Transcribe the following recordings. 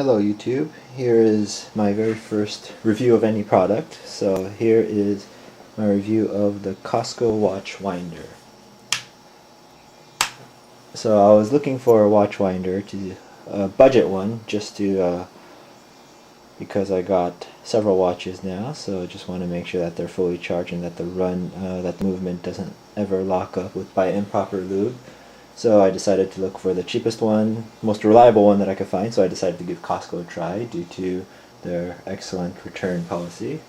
Hello YouTube, here is my very first review of any product. So here is my review of the Costco watch winder. So I was looking for a watch winder, a budget one, just to because I got several watches now, so I just want to make sure that they're fully charged and that that the movement doesn't ever lock up by improper lube. So I decided to look for the cheapest one, most reliable one that I could find, so I decided to give Costco a try due to their excellent return policy.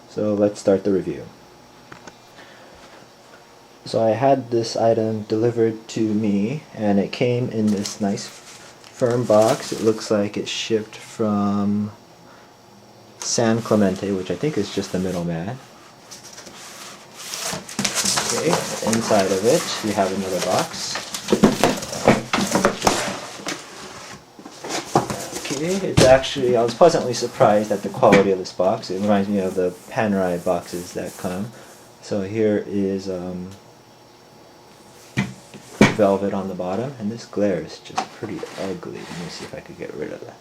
So let's start the review. So I had this item delivered to me, and it came in this nice firm box. It looks like it shipped from San Clemente, which I think is just the middleman. Okay, inside of it you have another box. Okay, it's actually, I was pleasantly surprised at the quality of this box. It reminds me of the panerai boxes that come. So here is velvet on the bottom, and this glare is just pretty ugly. Let me see if I could get rid of that.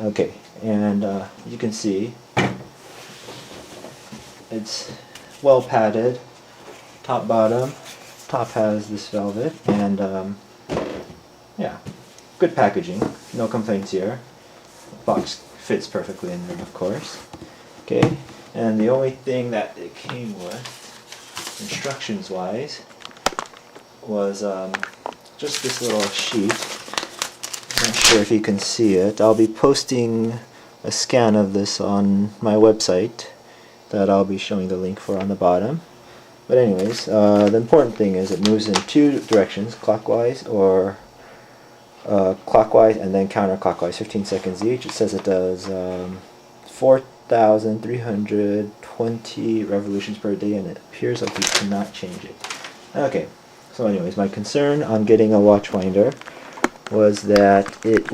Okay, and you can see it's well padded, top bottom. Top has this velvet, and yeah, good packaging, no complaints here. Box fits perfectly in there, of course. Okay, and the only thing that it came with, instructions wise, was just this little sheet. I'm not sure if you can see it. I'll be posting a scan of this on my website that I'll be showing the link for on the bottom. But anyways, the important thing is it moves in two directions, clockwise or clockwise and then counterclockwise, 15 seconds each. It says it does 4,320 revolutions per day, and it appears like you cannot change it. Okay, so anyways, my concern on getting a watch winder was that it'd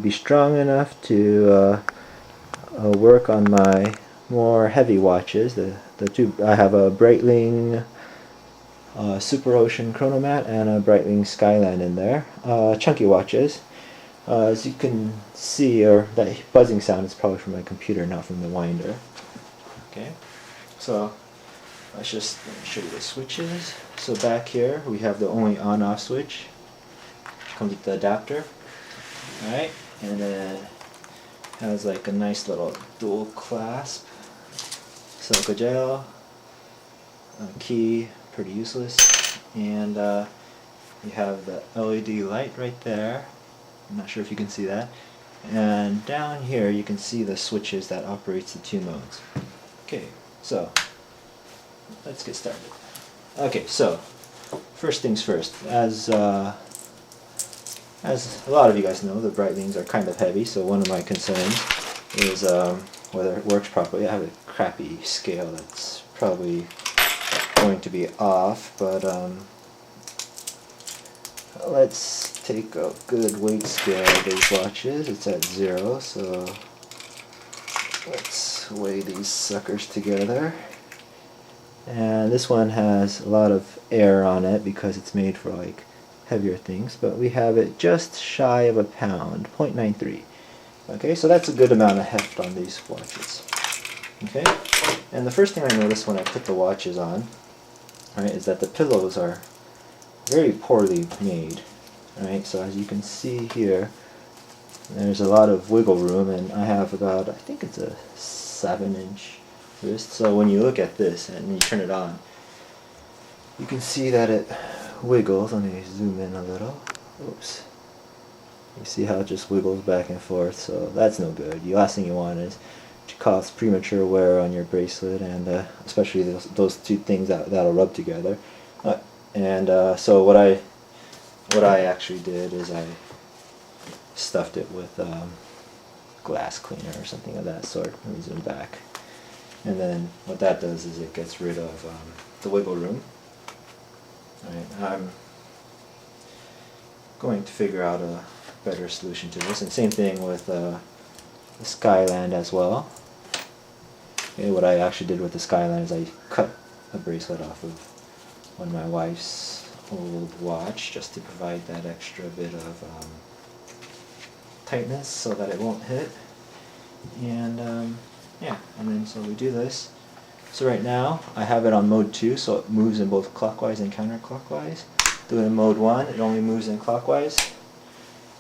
be strong enough to work on my more heavy watches. The two, I have a Breitling Super Ocean Chronomat and a Breitling Skyline in there. Chunky watches. As you can see, or that buzzing sound is probably from my computer, not from the winder. Okay, so let's just show you the switches. So back here we have the only on-off switch. Comes with the adapter. Alright, and then has like a nice little dual clasp. Silica gel, a key, pretty useless, and you have the LED light right there. I'm not sure if you can see that. And down here you can see the switches that operates the two modes. Okay, so let's get started. Okay, so first things first. As a lot of you guys know, the Breitlings are kind of heavy, so one of my concerns is whether it works properly. I have a crappy scale that's probably going to be off, but let's take a good weight scale of these watches. It's at 0, so let's weigh these suckers together. And this one has a lot of air on it because it's made for like heavier things, but we have it just shy of a pound, 0.93. Okay, so that's a good amount of heft on these watches. Okay, and the first thing I noticed when I put the watches on, right, is that the pillows are very poorly made. Right, so as you can see here, there's a lot of wiggle room, and I have about, I think it's a 7-inch wrist. So when you look at this and you turn it on, you can see that it wiggles. Let me zoom in a little. Oops. You see how it just wiggles back and forth, so that's no good. The last thing you want is to cause premature wear on your bracelet, and especially those two things that'll rub together. So what I actually did is I stuffed it with glass cleaner or something of that sort. Let me zoom back. And then what that does is it gets rid of the wiggle room. Right, I'm going to figure out a better solution to this, and same thing with the Skyland as well. Okay, what I actually did with the Skyland is I cut a bracelet off of one of my wife's old watch just to provide that extra bit of tightness so that it won't hit. And yeah, and then so we do this. So right now I have it on mode 2, so it moves in both clockwise and counterclockwise. Do it in mode 1, it only moves in clockwise.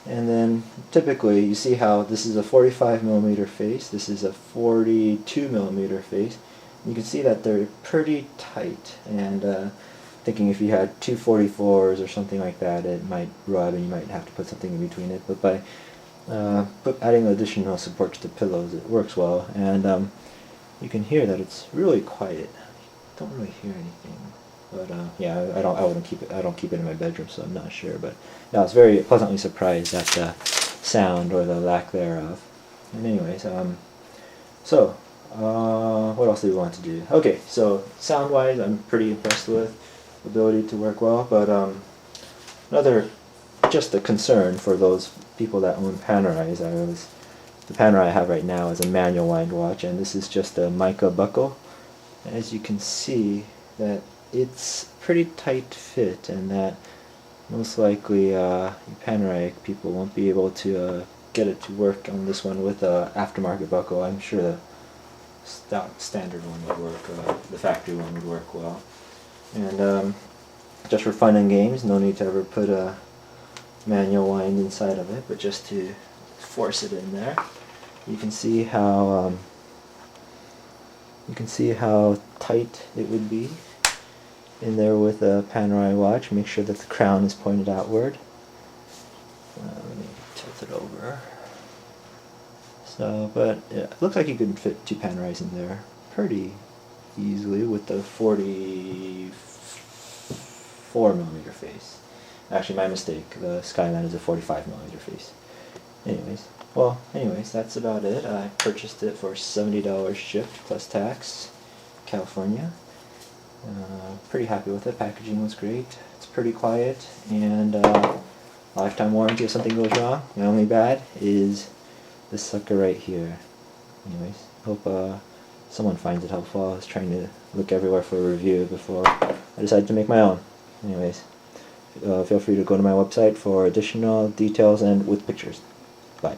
And then typically you see how this is a 45mm face, this is a 42mm face. You can see that they're pretty tight, and thinking if you had two 44s or something like that, it might rub and you might have to put something in between it. But by adding additional support to the pillows, it works well. And you can hear that it's really quiet. Don't really hear anything. But yeah, I don't keep it in my bedroom, so I'm not sure. But yeah, I was very pleasantly surprised at the sound or the lack thereof. And anyways, what else do we want to do? Okay, so sound-wise, I'm pretty impressed with the ability to work well. But just a concern for those people that own panerais. The panerai I have right now is a manual wind watch, and this is just a mica buckle. As you can see, that it's pretty tight fit, and that most likely panerai people won't be able to get it to work on this one with a aftermarket buckle. I'm sure the standard one would work, the factory one would work well. And just for fun and games, no need to ever put a manual wind inside of it, but just to force it in there. You can see how tight it would be in there with a panerai watch. Make sure that the crown is pointed outward. Let me tilt it over. So, but yeah, it looks like you could fit two panerais in there pretty easily with the 44mm face. Actually, my mistake. The Skyline is a 45mm face. Anyways, that's about it. I purchased it for $70 shipped plus tax, California. Pretty happy with it. Packaging was great. It's pretty quiet, and lifetime warranty if something goes wrong. The only bad is this sucker right here. Anyways, hope someone finds it helpful. I was trying to look everywhere for a review before I decided to make my own. Anyways, feel free to go to my website for additional details and with pictures. Bye.